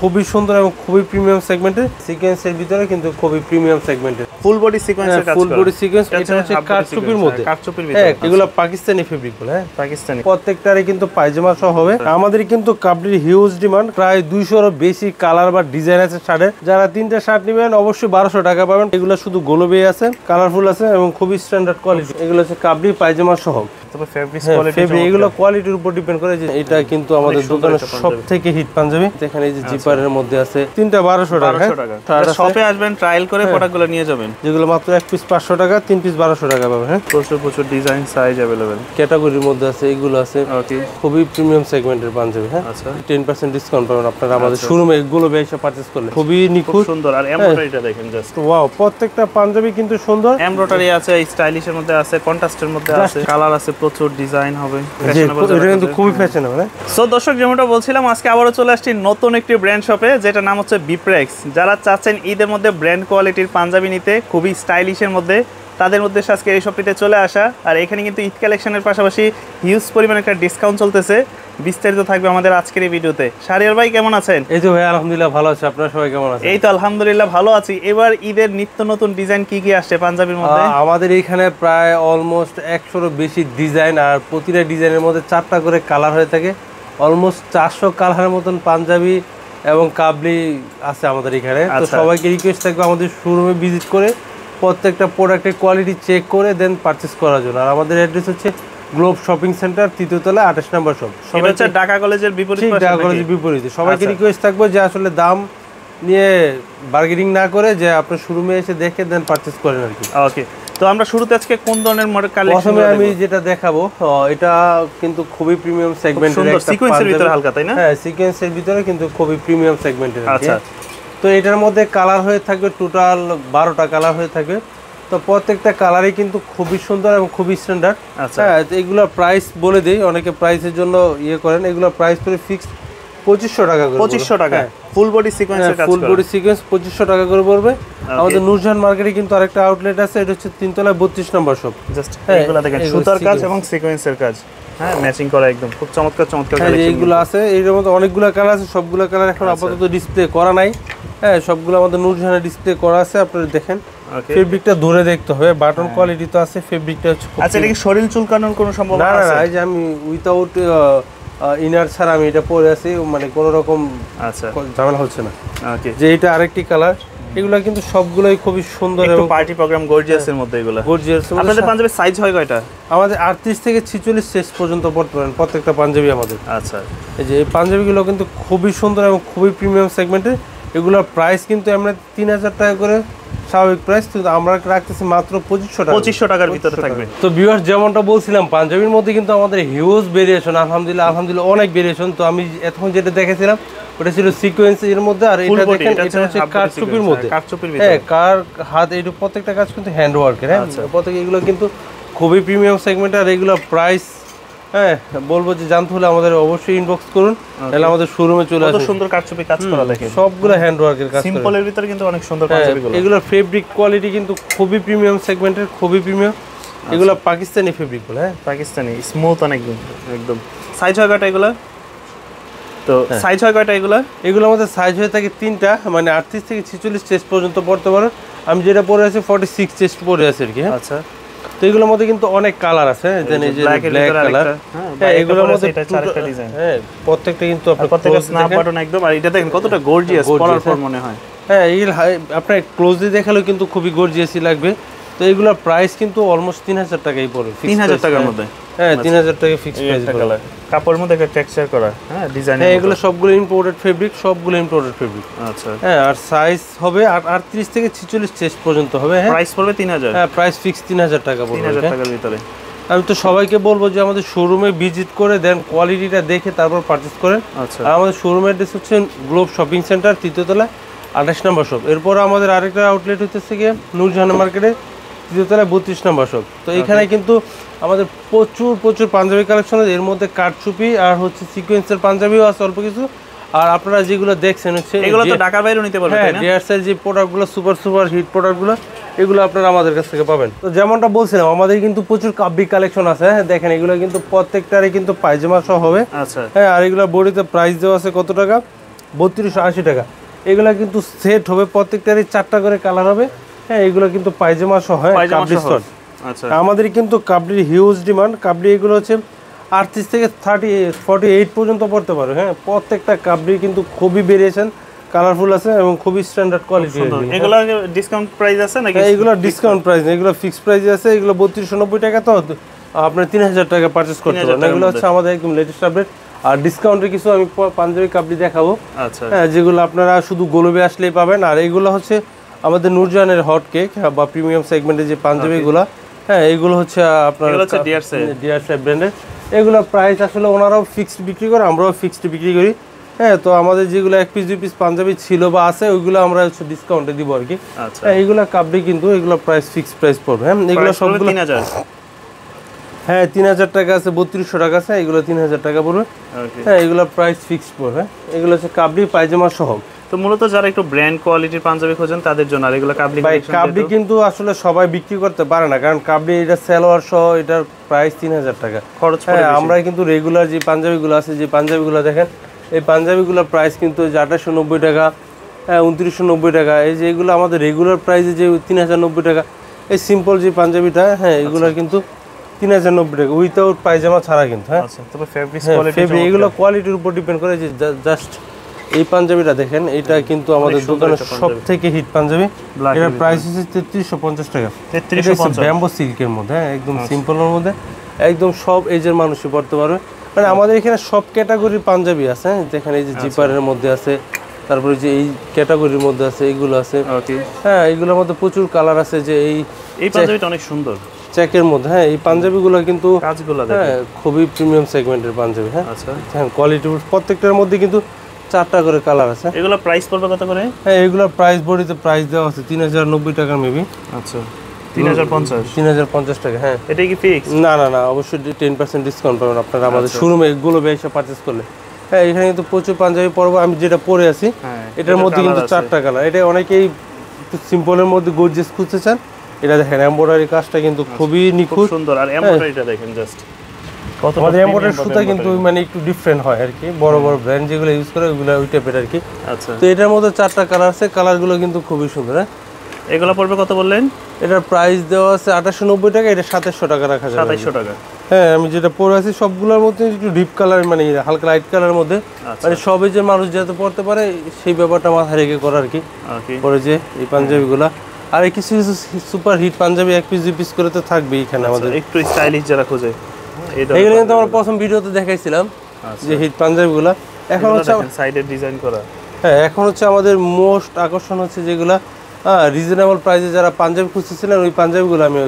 খুবই সুন্দর এবং খুবই প্রিমিয়াম সেগমেন্টের সিকোয়েন্সের ভিতরে কিন্তু খুবই প্রিমিয়াম সেগমেন্টের ফুল বডি সিকোয়েন্সের কাজ করা ফুল বডি সিকোয়েন্স এটা হচ্ছে কারচুপির মধ্যে কারচুপির ভিতরে এগুলো পাকিস্তানি ফেব্রিক বলে পাকিস্তানি প্রত্যেকটারে কিন্তু পায়জামা সহ হবে আমাদের কিন্তু কাবলির হিউজ ডিমান্ড প্রায় 200 এর বেশি কালার বা ডিজাইন আছে শার্টের যারা তিনটা শার্ট নেবেন অবশ্যই 1200 টাকা পাবেন এগুলো শুধু গোলবে আছে কালারফুল আছে এবং খুবই স্ট্যান্ডার্ড কোয়ালিটি এগুলো হচ্ছে কাবলি পায়জামা সহ তবে ফেব্রিক কোয়ালিটি এগুলো কোয়ালিটির উপর ডিপেন্ড করে যে এটা কিন্তু আমাদের দোকানের সবথেকে হিট পাঞ্জাবি এখানে এই যে জিপারের মধ্যে আছে তিনটা 1200 টাকা শপে আসবেন ট্রায়াল করে প্রোডাক্টগুলো নিয়ে যাবেন যেগুলো মাত্র এক পিস 500 টাকা তিন পিস 1200 টাকা পাবেন প্রচুর ডিজাইন সাইজ अवेलेबल ক্যাটাগরির মধ্যে আছে এগুলো আছে ওকে খুবই প্রিমিয়াম সেগমেন্টের পাঞ্জাবি আচ্ছা 10% ডিসকাউন্ট পাবেন আপনারা আমাদের শোরুমে এগুলো এসে পারচেজ করলে খুবই নিখুঁত সুন্দর আর এমব্রয়ডারিটা দেখেন জাস্ট ওয়াও প্রত্যেকটা পাঞ্জাবি কিন্তু সুন্দর এমব্রয়ডারি আছে স্টাইলিশের মধ্যে আছে কন্ট্রাস্টের মধ্যে আছে কালার আছে প্রচুর ডিজাইন হবে এটা কিন্তু খুবই ফ্যাশনেবল সো দর্শক যেমনটা বলছিলাম আজকে আবারো চলে আসছি নতুন একটি ব্র্যান্ড শপে যেটা নাম হচ্ছে বিপ্রেক্স যারা চাচ্ছেন ঈদের মধ্যে ব্র্যান্ড কোয়ালিটির পাঞ্জাবি নিতে খুবই স্টাইলিশের মধ্যে তাদের উদ্দেশ্যে আজকে এই শপটিতে চলে আসা আর এখানে কিন্তু ঈদ কালেকশনের পাশাপাশি হিউজ পরিমাণে একটা ডিসকাউন্ট চলতেছে বিস্তারিত থাকবে আমাদের আজকের এই ভিডিওতে শাহরিয়ার ভাই কেমন আছেন এই যে ভাই আলহামদুলিল্লাহ ভালো আছি আপনারা সবাই কেমন আছেন এই তো আলহামদুলিল্লাহ ভালো আছি এবার ঈদের নিত্য নতুন ডিজাইন কি আসছে পাঞ্জাবির মধ্যে আমাদের এখানে প্রায় অলমোস্ট 100 এর বেশি ডিজাইন আর প্রতিটা ডিজাইনের মধ্যে 4টা করে কালার হয়ে থাকে অলমোস্ট 400 কালারের মতন পাঞ্জাবি এবং কাবলি আছে আমাদের এখানে তো সবাইকে রিকোয়েস্ট থাকবে আমাদের শোরুমে ভিজিট করে প্রত্যেকটা প্রোডাক্টের কোয়ালিটি চেক করে দেন পারচেজ করার জন্য আর আমাদের অ্যাড্রেস হচ্ছে গ্লোব শপিং সেন্টার তৃতীয় তলা 28 নম্বর শপ এটা হচ্ছে ঢাকা কলেজের বিপরীতে ঢাকা কলেজের বিপরীতে সবাইকে রিকোয়েস্ট থাকবে যে আসলে দাম নিয়ে বার্গেনিং না করে যে আপনি শোরুমে এসে দেখে দেন পারচেজ করেন আর কি ওকে তো আমরা শুরুতে আজকে কোন ধরনের মডেল কালেকশন প্রথমে আমি যেটা দেখাবো এটা কিন্তু খুবই প্রিমিয়াম সেগমেন্টের একটা সিকোয়েন্সের ভিতরে হালকা তাই না হ্যাঁ সিকোয়েন্সের ভিতরে কিন্তু খুবই প্রিমিয়াম সেগমেন্টের আচ্ছা তো এটার মধ্যে কালার হয়ে থাকবে টোটাল 12টা কালার হয়ে থাকবে তো প্রত্যেকটা কালারই কিন্তু খুবই সুন্দর এবং খুবই স্ট্যান্ডার্ড হ্যাঁ এগুলোর প্রাইস বলে দেই অনেকে প্রাইসের জন্য ইয়ে করেন এগুলোর প্রাইস করে ফিক্সড 2500 টাকা করে 2500 টাকা ফুল বডি সিকোয়েন্সের কাজ ফুল বডি সিকোয়েন্স 2500 টাকা করে পড়বে আমাদের নূরজাহান মার্কেটে কিন্তু আরেকটা আউটলেট আছে এটা হচ্ছে 3 তলায় 32 নম্বর শপ জাস্ট এগুলা দেখেন সুতার কাজ এবং সিকোয়েন্সের কাজ হ্যাঁ ম্যাচিং করা একদম খুব চমৎকার কালেকশন এইগুলো আছে এর মধ্যে অনেকগুলো কালার আছে সবগুলো কালার এখন আপাতত ডিসপ্লে করা নাই হ্যাঁ সবগুলো আমাদের নূরজাহানে ডিসপ্লে করা আছে আপনারা দেখেন ফেব্রিকটা ধরে দেখতে হবে বাটন কোয়ালিটি তো আছে ফেব্রিকটা হচ্ছে আচ্ছা এটা কি শরীর চুলকানোর কোনো সম্ভাবনা আছে না এই যে আমি উইদাউট ইনার ছাড়া আমি এটা পরে আছি মানে কোনো রকম আচ্ছা ঝামেলা হচ্ছে না ওকে যে এটা আরেকটি কালার এগুলো কিন্তু সবগুলোই খুবই সুন্দর এবং পার্টি প্রোগ্রাম গর্জিয়াসের মধ্যে এগুলো গর্জিয়াস আপনাদের পাঞ্জাবি সাইজ হয় কয়টা আমাদের 38 থেকে 46 শেষ পর্যন্ত পড়তে পারেন প্রত্যেকটা পাঞ্জাবি আমাদের আচ্ছা এই যে এই পাঞ্জাবিগুলো কিন্তু খুবই সুন্দর এবং খুবই প্রিমিয়াম সেগমেন্টের এগুলোর প্রাইস কিন্তু আমরা 3000 টাকা করে স্বাভাবিক প্রাইস কিন্তু আমরা রাখতেছি মাত্র 2500 টাকার ভিতরে থাকবে তো ভিউয়ার্স যেমনটা বলছিলাম পাঞ্জাবির মধ্যে কিন্তু আমাদের হিউজ ভেরিয়েশন আলহামদুলিল্লাহ অনেক ভেরিয়েশন তো আমি এতক্ষণ যেটা দেখেছিলাম ওটা ছিল সিকোয়েন্স এর মধ্যে আর এটা দেখেন এটা হচ্ছে কারচুপির মধ্যে হ্যাঁ কার হাত এই প্রত্যেকটা কাজ কিন্তু হ্যান্ড ওয়ার্কের হ্যাঁ প্রত্যেক এগুলো কিন্তু খুবই প্রিমিয়াম সেগমেন্ট আর এগুলো প্রাইস হ্যাঁ বলবো যে জানতে হলে আমাদের অবশ্যই ইনবক্স করুন তাহলে আমাদের শোরুমে চলে আসুন কত সুন্দর কারচুপি কাজ করা দেখেন সবগুলো হ্যান্ড ওয়ার্কের কাজ সিম্পলের ভিতরে কিন্তু অনেক সুন্দর পাঞ্জাবিগুলো এগুলোর ফেব্রিক কোয়ালিটি কিন্তু খুবই প্রিমিয়াম সেগমেন্টের খুবই প্রিমিয়াম এগুলো পাকিস্তানি ফেব্রিক বলে হ্যাঁ পাকিস্তানি স্মুথ অনেক একদম সাইজ হয় কয়টা এগুলো তো সাইজ হয় কয়টা এগুলো আমাদের সাইজ হয়ে থাকে 3টা মানে 38 থেকে 46 চেস্ট পর্যন্ত পড়তে পারেন আমি যেটা পরে আছি 46 চেস্ট পরে আছি আর কি আচ্ছা তো এগুলোর মধ্যে কিন্তু অনেক কালার আছে যেন এই যে ব্ল্যাক কালার হ্যাঁ এগুলোর মধ্যে এটা আরেকটা ডিজাইন হ্যাঁ প্রত্যেকটা কিন্তু আপনার প্রত্যেকটা স্ন্যাপ বাটন একদম আর এটা দেখেন কতটা গর্জিয়াস পরার পর মনে হয় হ্যাঁ এই আপনি ক্লোজলি দেখালেও কিন্তু খুবই গর্জিয়াসই লাগবে তো এগুলোর প্রাইস কিন্তু অলমোস্ট 3000 টাকাই পড়ে 3000 টাকার মধ্যে হ্যাঁ 3000 টাকা ফিক্স প্রাইস পড়ে কাপড়ের মধ্যে একটা টেক্সচার করা হ্যাঁ ডিজাইন হ্যাঁ এগুলো সবগুলো ইম্পোর্টেড ফেব্রিক আচ্ছা হ্যাঁ আর সাইজ হবে 38 থেকে 46 চেস্ট পর্যন্ত হবে হ্যাঁ প্রাইস পড়বে 3000 হ্যাঁ প্রাইস ফিক্স 3000 টাকা পড়বে 3000 টাকার ভিতরে আমি তো সবাইকে বলবো যে আমাদের শোরুমে ভিজিট করে দেন কোয়ালিটিটা দেখে তারপর পারচেজ করেন আচ্ছা আর আমাদের শোরুমের অ্যাড্রেস হচ্ছে গ্লোব শপিং সেন্টার তৃতীয় তলা 28 নম্বর শপ এরপর আমাদের আরেকটা আউটলেট হচ্ছে গিয়ে নূরজাহান মার্কেটে তৃতীয় তলায় 32 নম্বর শপ তো এখানে কিন্তু আমাদের প্রচুর পাঞ্জাবি কালেকশন আছে এর মধ্যে কারচুপি আর হচ্ছে সিকোয়েন্সের পাঞ্জাবিও আছে অল্প কিছু আর আপনারা যেগুলো দেখছেন হচ্ছে এগুলো তো ঢাকার বাইরেও নিতে পারবেন তাই না ডিআরসের যে প্রোডাক্টগুলো সুপার হিট প্রোডাক্টগুলো এগুলো আপনারা আমাদের কাছ থেকে পাবেন তো যেমনটা বলছিলাম আমাদের কিন্তু প্রচুর কাবলি কালেকশন আছে হ্যাঁ দেখেন এগুলো কিন্তু প্রত্যেকটারই কিন্তু পায়জামা সহ হবে আচ্ছা হ্যাঁ আর এগুলো বডিতে প্রাইস দেওয়া আছে কত টাকা 3280 টাকা। এগুলা কিন্তু সেট হবে, প্রত্যেকটারই 4টা করে কালার হবে। হ্যাঁ, এগুলো কিন্তু পায়জামা সহ, কাবলি সেট। আচ্ছা, আমাদের কিন্তু কাবলির হিউজ ডিমান্ড। কাবলি এগুলো হচ্ছে 38 থেকে 48 পর্যন্ত পড়তে পারে। হ্যাঁ, প্রত্যেকটা কাবলি কিন্তু খুবই ভেরিয়েশন, কালারফুল আছে এবং খুবই স্ট্যান্ডার্ড কোয়ালিটি। এগুলো ডিসকাউন্ট প্রাইস আছে নাকি? এগুলো ডিসকাউন্ট প্রাইস না, এগুলো ফিক্সড প্রাইসে আছে। এগুলো 3290 টাকা, তো আপনার 3000 টাকা পারচেজ করতে পারেন। এগুলো হচ্ছে আমাদের একদম লেটেস্ট আপডেট। আর ডিসকাউন্টে কিছু আমি পাঞ্জাবি কাবলি দেখাবো। আচ্ছা, হ্যাঁ, যেগুলো আপনারা শুধু গোলবে আসলেই পাবেন। আর এগুলো হচ্ছে আমাদের নূরজাহানের হট কেক বা প্রিমিয়াম সেগমেন্টের যে পাঞ্জাবিগুলো। হ্যাঁ, এগুলো হচ্ছে আপনার ডিআর সাহেব ব্র্যান্ডের। এগুলো প্রাইস আসলে ওনারাও ফিক্সড বিক্রি করে, আমরাও ফিক্সড বিক্রি করি। হ্যাঁ, তো আমাদের যেগুলো 1 পিস 2 পিস পাঞ্জাবি ছিল বা আছে, ওইগুলো আমরা হচ্ছে ডিসকাউন্টে দিব আর কি। হ্যাঁ, এইগুলো কাবলি কিন্তু এগুলো প্রাইস ফিক্সড প্রাইস পড়বে। হ্যাঁ, এগুলো সবগুলো 3000। হ্যাঁ, 3000 টাকা আছে, 3200 টাকা আছে, এগুলো 3000 টাকা পড়বে। হ্যাঁ, এগুলো প্রাইস ফিক্সড পড়বে। এগুলো হচ্ছে কাবলি পায়জামা সহ। তো মূলত যারা একটু ব্র্যান্ড কোয়ালিটির পাঞ্জাবি খোঁজেন তাদের জন্য। আর এগুলো কাবলি কাবলি কিন্তু আসলে সবাই বিক্রি করতে পারে না, কারণ কাবলি এটা সালোয়ার সহ এটার প্রাইস 3000 টাকা খরচ। হ্যাঁ, আমরা কিন্তু রেগুলার যে পাঞ্জাবিগুলো আছে, যে পাঞ্জাবিগুলো দেখেন, এই পাঞ্জাবিগুলোর প্রাইস কিন্তু 2890 টাকা, হ্যাঁ 2990 টাকা। এই যে এগুলো আমাদের রেগুলার প্রাইসে যে 3090 টাকা, এই সিম্পল যে পাঞ্জাবিটা, হ্যাঁ এগুলো কিন্তু 3090 টাকা উইথাউট পায়জামা ছাড়া কিন্তু। হ্যাঁ, তবে ফেব্রিক এগুলো কোয়ালিটির উপর ডিপেন্ড করে। যে জাস্ট এই পাঞ্জাবিটা দেখেন, এটা কিন্তু আমাদের দোকানের সবথেকে হিট পাঞ্জাবি। এটার প্রাইস হচ্ছে 3350 টাকা। 3350 ব্যাম্বো সিল্কের মধ্যে, হ্যাঁ একদম সিম্পলের মধ্যে, একদম সব এজের মানুষই পড়তে পারবে। মানে আমাদের এখানে সব ক্যাটাগরির পাঞ্জাবি আছে। যেখানে এই যে জিপারের মধ্যে আছে, তারপরে যে এই ক্যাটাগরির মধ্যে আছে, এইগুলো আছে। হ্যাঁ, এইগুলোর মধ্যে প্রচুর কালার আছে। যে এই পাঞ্জাবিটা অনেক সুন্দর চেকের মধ্যে। হ্যাঁ, এই পাঞ্জাবিগুলো কিন্তু কাজগুলো হ্যাঁ খুবই প্রিমিয়াম সেগমেন্টের পাঞ্জাবি। হ্যাঁ, হ্যাঁ কোয়ালিটি প্রত্যেকটার মধ্যে কিন্তু 4টা করে কালার আছে। এগুলো প্রাইস পড়বে কত করে? হ্যাঁ, এগুলোর প্রাইস বডিতে প্রাইস দেওয়া আছে 3090 টাকা মেবি। আচ্ছা, 3050 টাকা। হ্যাঁ, এটা কি ফিক্স? না না না, অবশ্যই 10% ডিসকাউন্ট পাবেন আপনারা আমাদের শোরুমে এগুলো এসে পারচেজ করলে। হ্যাঁ, এখানে কিন্তু প্রচুর পাঞ্জাবি পরব। আমি যেটা পরে আছি এটার মধ্যে কিন্তু 4টা কালার। এটা অনেকেই সিম্পলের মধ্যে গর্জিয়াস খুঁজতে চান। এটা দেখেন এমব্রয়ডারি কাজটা কিন্তু খুবই নিখুঁত সুন্দর। আর এমব্রয়ডারিটা দেখেন জাস্ট কত। আমাদের এমব্রয়ডারি সুতা কিন্তু মানে একটু ডিফারেন্ট হয় আর কি, বড় বড় ব্র্যান্ড যেগুলো ইউজ করে ওইগুলো ওই টাইপের আর কি। আচ্ছা, তো এটার মধ্যে 4টা কালার আছে, কালারগুলো কিন্তু খুবই সুন্দর। হ্যাঁ, এগুলো পড়বে কত বললেন? এটার প্রাইস দেওয়া আছে 2890 টাকা, এটা 2700 টাকা রাখা যাবে। 2700 টাকা। হ্যাঁ, আমি যেটা পরে আছি সবগুলোর মধ্যে একটু ডিপ কালার, মানে হালকা লাইট কালারের মধ্যে, মানে সবে যে মানুষ যাতে পড়তে পারে সেই ব্যাপারটা মাথায় রেখে করা আর কি। পরে যে এই পাঞ্জাবিগুলা আর কিছু কিছু super hit Punjabi 1 piece 2 piece করে তো থাকবেই এখানে আমাদের। একটু স্টাইলিশ যারা খোঁজে, এগুলো কিন্তু আমরা প্রথম ভিডিওতে দেখাইছিলাম যে হিট পাঞ্জাবিগুলো। এখন হচ্ছে সাইডে ডিজাইন করা। হ্যাঁ, এখন হচ্ছে আমাদের মোস্ট আকর্ষণ হচ্ছে যেগুলা রিজনেবল প্রাইসে যারা পাঞ্জাবি খুঁজতেছিলেন, ওই পাঞ্জাবিগুলো আমি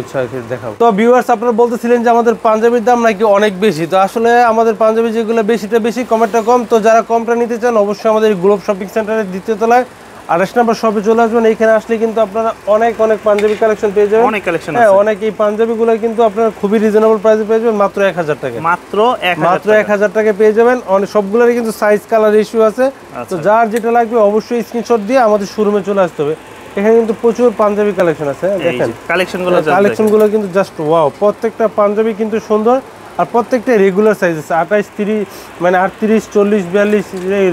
দেখাবো। তো ভিউয়ার্স, আপনারা বলতেছিলেন যে আমাদের পাঞ্জাবির দাম নাকি অনেক বেশি। তো আসলে আমাদের পাঞ্জাবি যেগুলো বেশিটা বেশি, কমেরটা কম। তো যারা কমটা নিতে চান অবশ্যই আমাদের গ্লোব শপিং সেন্টারের 2য় তলায় 28 নম্বর শপে চলে আসবেন। এখানে আসলে কিন্তু আপনারা অনেক পাঞ্জাবি কালেকশন পেয়ে যাবেন। অনেক কালেকশন আছে। হ্যাঁ, অনেক এই পাঞ্জাবিগুলো কিন্তু আপনারা খুবই রিজনেবল প্রাইসে পেয়ে যাবেন, মাত্র 1000 টাকা। মাত্র 1000 টাকা পেয়ে যাবেন। অনেক সবগুলোরই কিন্তু সাইজ কালার ইস্যু আছে। তো যার যেটা লাগবে অবশ্যই স্ক্রিনশট দিয়ে আমাদের শোরুমে চলে আসতে হবে। এখানে কিন্তু প্রচুর পাঞ্জাবি কালেকশন আছে। দেখেন কালেকশনগুলো কিন্তু জাস্ট ওয়াও। প্রত্যেকটা পাঞ্জাবি কিন্তু সুন্দর, আর প্রত্যেকটা রেগুলার সাইজ আছে। 28, 30, মানে 38, 40, 42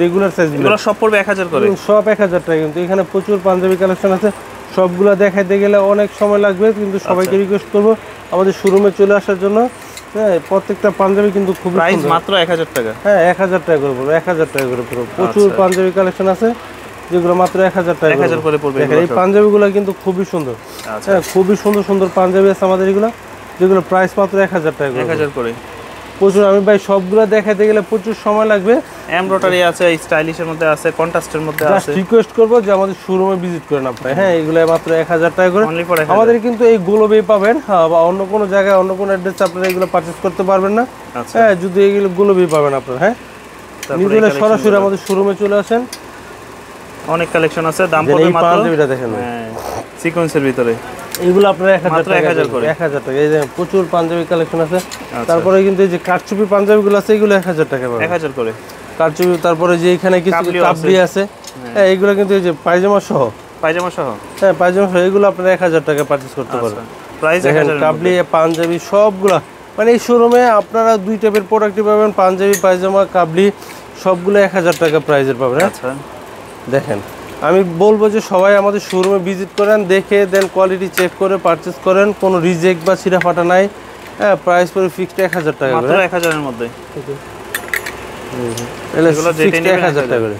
রেগুলার সাইজ। এগুলো সব পড়বে 1000 করে, সব 1000 টাকা। কিন্তু এখানে প্রচুর পাঞ্জাবি কালেকশন আছে, সবগুলো দেখাইতে গেলে অনেক সময় লাগবে। কিন্তু সবাইকে রিকোয়েস্ট করবো আমাদের শোরুমে চলে আসার জন্য। হ্যাঁ, প্রত্যেকটা পাঞ্জাবি কিন্তু খুব প্রাইস মাত্র 1000 টাকা। হ্যাঁ, 1000 টাকা করে পড়বে, 1000 টাকা করে পড়বে। প্রচুর পাঞ্জাবি কালেকশন আছে যেগুলো মাত্র 1000 টাকা করে পড়বে। এই পাঞ্জাবিগুলো কিন্তু খুবই সুন্দর। হ্যাঁ, খুবই সুন্দর সুন্দর পাঞ্জাবি আছে আমাদের এগুলো, যেগুলো প্রাইস মাত্র 1000 টাকা করে। 1000 করে প্রচুর। আমি ভাই সবগুলো দেখাতে গেলে প্রচুর সময় লাগবে। এমব্রয়ডারি আছে, স্টাইলিশের মধ্যে আছে, কন্ট্রাস্টের মধ্যে আছে। রিকোয়েস্ট করব যে আমাদের শোরুমে ভিজিট করেন আপনারা। হ্যাঁ, এগুলো মাত্র 1000 টাকা করে। আমাদের কিন্তু এই গ্লোবে পাবেন, বা অন্য কোনো জায়গায় অন্য কোনো অ্যাড্রেসে আপনারা এগুলো পারচেজ করতে পারবেন না। হ্যাঁ, যদি এগুলো গ্লোবে পাবেন আপনারা। হ্যাঁ, নিলে সরাসরি আমাদের শোরুমে চলে আসেন। অনেক কালেকশন আছে। দাম পড়বে মাত্র, পাঞ্জাবিটা দেখেন সিকোয়েন্সের ভিতরে, এগুলো আপনারা 1000 করে। 1000 টাকা। এই যে প্রচুর পাঞ্জাবি কালেকশন আছে। তারপরে কিন্তু এই যে কারচুপি পাঞ্জাবিগুলো আছে, এগুলো 1000 টাকা পাবেন। 1000 করে কারচুপি। তারপরে যে এখানে কিছু কাবলি আছে, হ্যাঁ এগুলো কিন্তু এই যে পায়জামা সহ। হ্যাঁ, পায়জামা সহ এগুলো আপনারা 1000 টাকা পারচেজ করতে পারবেন। প্রাইস দেখেন কাবলি পাঞ্জাবি সবগুলা, মানে এই শোরুমে আপনারা 2 টাইপের প্রোডাক্টই পাবেন, পাঞ্জাবি পায়জামা কাবলি সবগুলো 1000 টাকা প্রাইজের পাবেন। আচ্ছা দেখেন আমি বলবো যে সবাই আমাদের শোরুমে ভিজিট করেন, দেখে দেন কোয়ালিটি চেক করে পারচেজ করেন, কোনো রিজেক্ট বা ছিঁড়া ফাটা নাই। হ্যাঁ প্রাইস পড়ে ফিক্সড 1000 টাকা মাত্র 1000 এর মধ্যে। এগুলো যেটা নেবেন 1000 টাকা করে।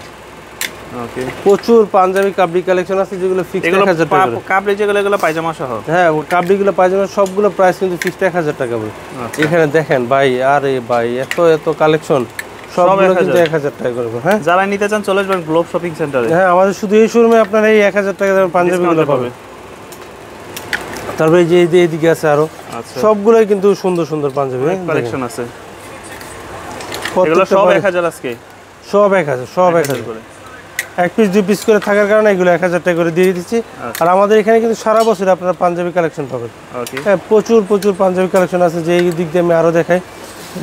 ওকে প্রচুর পাঞ্জাবি কাবলি কালেকশন আছে যেগুলো ফিক্সড 1000 টাকা করে। কাবলি যেগুলো এগুলো পায়জামা সহ। হ্যাঁ কাবলিগুলো পায়জামা সবগুলো প্রাইস কিন্তু ফিক্সড 1000 টাকা করে। এখানে দেখেন ভাই, আরে ভাই এত কালেকশন সবগুলো কিন্তু 1000 টাকা করে। হ্যাঁ যারা নিতে চান চলে আসবেন গ্লোব শপিং সেন্টারে। হ্যাঁ আমাদের শুধু এই শোরুমে আপনারা এই 1000 টাকা দামের পাঞ্জাবিগুলো পাবেন। তারপরে যে এইদিকে আছে আরো সবগুলোই কিন্তু সুন্দর সুন্দর পাঞ্জাবি কালেকশন আছে। এগুলো সব 1000 আজকে, সব 1000 করে। এক পিস দুই পিস করে থাকার কারণে এগুলো 1000 টাকা করে দিয়ে দিচ্ছি। আর আমাদের এখানে কিন্তু সারা বছর আপনারা পাঞ্জাবি কালেকশন পাবেন। হ্যাঁ প্রচুর পাঞ্জাবি কালেকশন আছে, যে এই দিক দিয়ে আমি আরো দেখাই,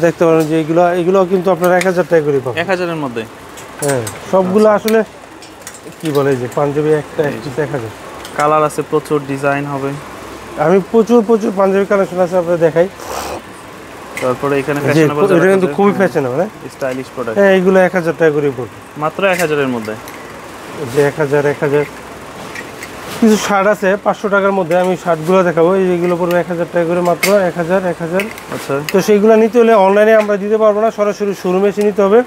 দেখতে পারেন যে এগুলো কিন্তু আপনারা 1000 টাকা করে পাবেন 1000 এর মধ্যে। হ্যাঁ সবগুলো আসলে কি বলে যে পাঞ্জাবি একটা এক পিস 1000। কালার আছে প্রচুর, ডিজাইন হবে। আমি প্রচুর পাঞ্জাবি কালেকশন আছে আপনাদের দেখাই। তারপরে এখানে ফ্যাশনেবল, এটা কিন্তু খুবই ফ্যাশনেবল, হ্যাঁ স্টাইলিশ প্রোডাক্ট। হ্যাঁ এগুলো 1000 টাকা করে পড়বে মাত্র 1000 এর মধ্যে। যে 1000 কিছু শার্ট আছে 500 টাকার মধ্যে, আমি শার্টগুলো দেখাবো। এইগুলো পড়বে 1000 টাকা করে মাত্র 1000। আচ্ছা তো সেইগুলো নিতে হলে অনলাইনে আমরা দিতে পারবো না, সরাসরি শোরুমে এসে নিতে হবে।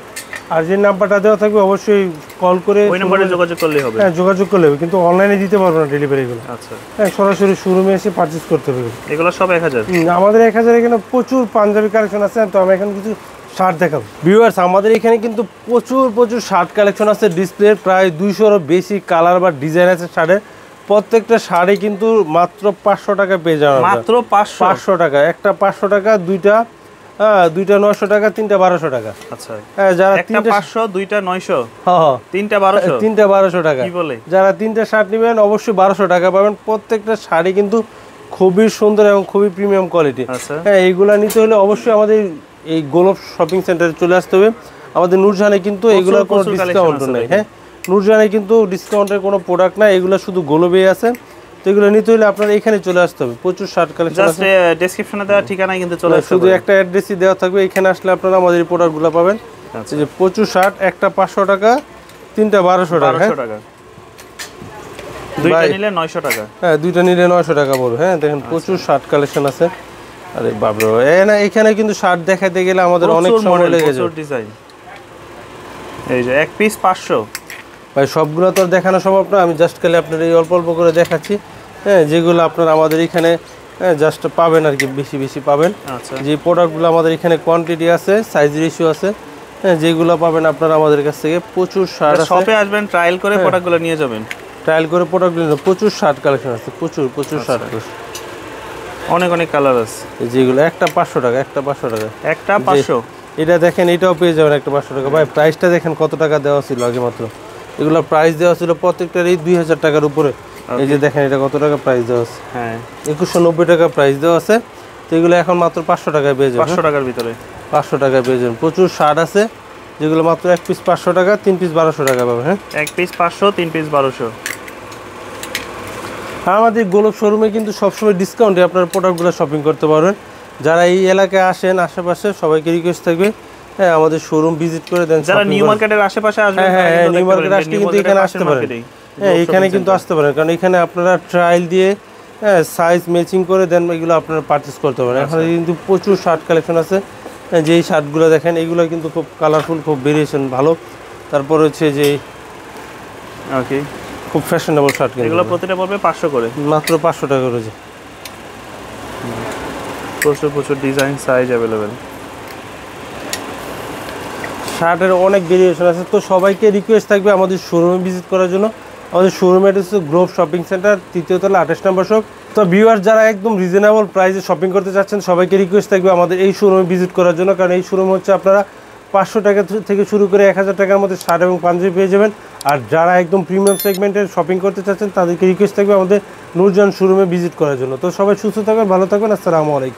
আর যে নাম্বারটা দেওয়া থাকবে অবশ্যই কল করে ওই নম্বরে যোগাযোগ করলেই হবে। হ্যাঁ যোগাযোগ করলে হবে, কিন্তু অনলাইনে দিতে পারবো না ডেলিভারিগুলো। আচ্ছা হ্যাঁ সরাসরি শোরুমে এসে পারচেজ করতে হবে। এগুলো সব 1000। আমাদের 1000 এখানে প্রচুর পাঞ্জাবি কালেকশন আছে। তো আমি এখন কিছু শার্ট দেখাবো। ভিউয়ার্স আমাদের এখানে কিন্তু প্রচুর শার্ট কালেকশন আছে ডিসপ্লে, প্রায় 200-এরও বেশি কালার বা ডিজাইন আছে শার্টের। প্রত্যেকটা শাড়ি কিন্তু মাত্র 500 টাকা পেয়ে যাবেন। মাত্র 500 টাকা, একটা 500 টাকা, দুইটা 900 টাকা, তিনটা 1200 টাকা। আচ্ছা হ্যাঁ যারা একটা 500, দুইটা 900, হ্যাঁ তিনটা 1200, তিনটা 1200 টাকা। কি বলে? যারা তিনটা শার্ট নেবেন অবশ্যই 1200 টাকা পাবেন। প্রত্যেকটা শাড়ি কিন্তু খুবই সুন্দর এবং খুবই প্রিমিয়াম কোয়ালিটি। হ্যাঁ এইগুলা নিতে হলে অবশ্যই আমাদের এই গোলফ শপিং সেন্টারে চলে আসতে হবে। আমাদের নূরজাহানে কিন্তু এগুলোর কোনো ডিসকাউন্ট নেই। হ্যাঁ নূরজাহানে কিন্তু ডিসকাউন্টের কোনো প্রোডাক্ট নাই, এগুলো শুধু গোলবে আছে। তো এগুলো নিতে হলে আপনারা এখানে চলে আসতে হবে। প্রচুর শার্ট কালেকশন আছে, জাস্ট ডেসক্রিপশনে দেওয়া ঠিকানায় কিন্তু চলে আসতে হবে। শুধু একটা অ্যাড্রেসই দেওয়া থাকবে, এখানে আসলে আপনারা আমাদের এই প্রোডাক্টগুলো পাবেন। এই যে প্রচুর শার্ট, একটা 500 টাকা, তিনটা 1200 টাকা। দুইটা নিলে 900 টাকা। হ্যাঁ দুইটা নিলে 900 টাকা পড়বে। হ্যাঁ দেখেন প্রচুর শার্ট কালেকশন আছে। আরে বাবরে না এখানে কিন্তু শার্ট দেখাতে গেলে আমাদের অনেক সময় লেগে যায়। ডিজাইন এই যে এক পিস 500 ভাই, সবগুলো তো দেখানো সম্ভব না, আমি জাস্ট খালি আপনার এই অল্প করে দেখাচ্ছি। হ্যাঁ যেগুলো আপনারা আমাদের এখানে জাস্ট পাবেন আর কি, বেশি পাবেন। আচ্ছা যে প্রোডাক্টগুলো আমাদের এখানে কোয়ান্টিটি আছে, সাইজ রেশিও আছে, হ্যাঁ যেগুলো পাবেন আপনারা আমাদের কাছ থেকে। প্রচুর শার্ট আছে, শপে আসবেন, ট্রায়াল করে প্রোডাক্টগুলো নিয়ে যাবেন। ট্রায়াল করে প্রোডাক্টগুলো প্রচুর শার্ট কালেকশন আছে, প্রচুর শার্ট কালেকশন, অনেক কালার আছে। যেগুলো একটা 500 টাকা, একটা 500 টাকা, একটা 500। এটা দেখেন, এটাও পেয়ে যাবেন একটা 500 টাকা। ভাই প্রাইসটা দেখেন কত টাকা দেওয়া ছিল আগে মাত্র। এগুলো প্রাইস দেওয়া ছিল প্রত্যেকটার এই 2000 টাকার উপরে। এই যে দেখেন এটা কত টাকা প্রাইস দেওয়া আছে। হ্যাঁ 2190 টাকা প্রাইস দেওয়া আছে। তো এগুলো এখন মাত্র 500 টাকায় পেয়ে যাবেন। 500 টাকার ভিতরে 500 টাকায় পেয়ে যাবেন। প্রচুর শার্ট আছে যেগুলো মাত্র এক পিস 500 টাকা, 3 পিস 1200 টাকা পাবেন। হ্যাঁ এক পিস 500, 3 পিস 1200। আমাদের গোলফ শোরুমে কিন্তু সবসময় ডিসকাউন্টে আপনারা প্রোডাক্টগুলো শপিং করতে পারবেন। যারা এই এলাকায় আসেন আশেপাশে সবাইকে রিকোয়েস্ট থাকবে, হ্যাঁ আমাদের শোরুম ভিজিট করে দেন। যারা নিউ মার্কেটের আশেপাশে আসবেন, হ্যাঁ নিউ মার্কেট আসলে কিন্তু এখানে আসতে পারেন। হ্যাঁ এখানে কিন্তু আসতে পারেন, কারণ এখানে আপনারা ট্রায়াল দিয়ে হ্যাঁ সাইজ ম্যাচিং করে দেন, এগুলো আপনারা পারচেস করতে পারেন। এখানে কিন্তু প্রচুর শার্ট কালেকশন আছে। যেই শার্টগুলো দেখেন এগুলো কিন্তু খুব কালারফুল, খুব ভেরিয়েশন ভালো। তারপর হচ্ছে যে ওকে খুব ফ্যাশনেবল শার্ট, এগুলো প্রতিটা পড়বে 500 করে, মাত্র 500 টাকা করেছে। প্রচুর ডিজাইন, সাইজ अवेलेबल। শার্টের অনেক ভেরিয়েশন আছে। তো সবাইকে রিকোয়েস্ট থাকবে আমাদের শোরুমে ভিজিট করার জন্য। আমাদের শোরুমের হচ্ছে গ্লোব শপিং সেন্টার, 3য় তলা, 28 নম্বর শপ। তো ভিউয়ার যারা একদম রিজনেবল প্রাইসে শপিং করতে চাচ্ছেন সবাইকে রিকোয়েস্ট থাকবে আমাদের এই শোরুমে ভিজিট করার জন্য, কারণ এই শোরুম হচ্ছে আপনারা 500 টাকা থেকে শুরু করে 1000 টাকার মধ্যে শার্ট এবং পাঞ্জাবি পেয়ে যাবেন। আর যারা একদম প্রিমিয়াম সেগমেন্টের শপিং করতে চাচ্ছেন তাদেরকে রিকোয়েস্ট থাকবে আমাদের নূরজাহান শোরুমে ভিজিট করার জন্য। তো সবাই সুস্থ থাকবেন, ভালো থাকবেন, আসসালামু আলাইকুম।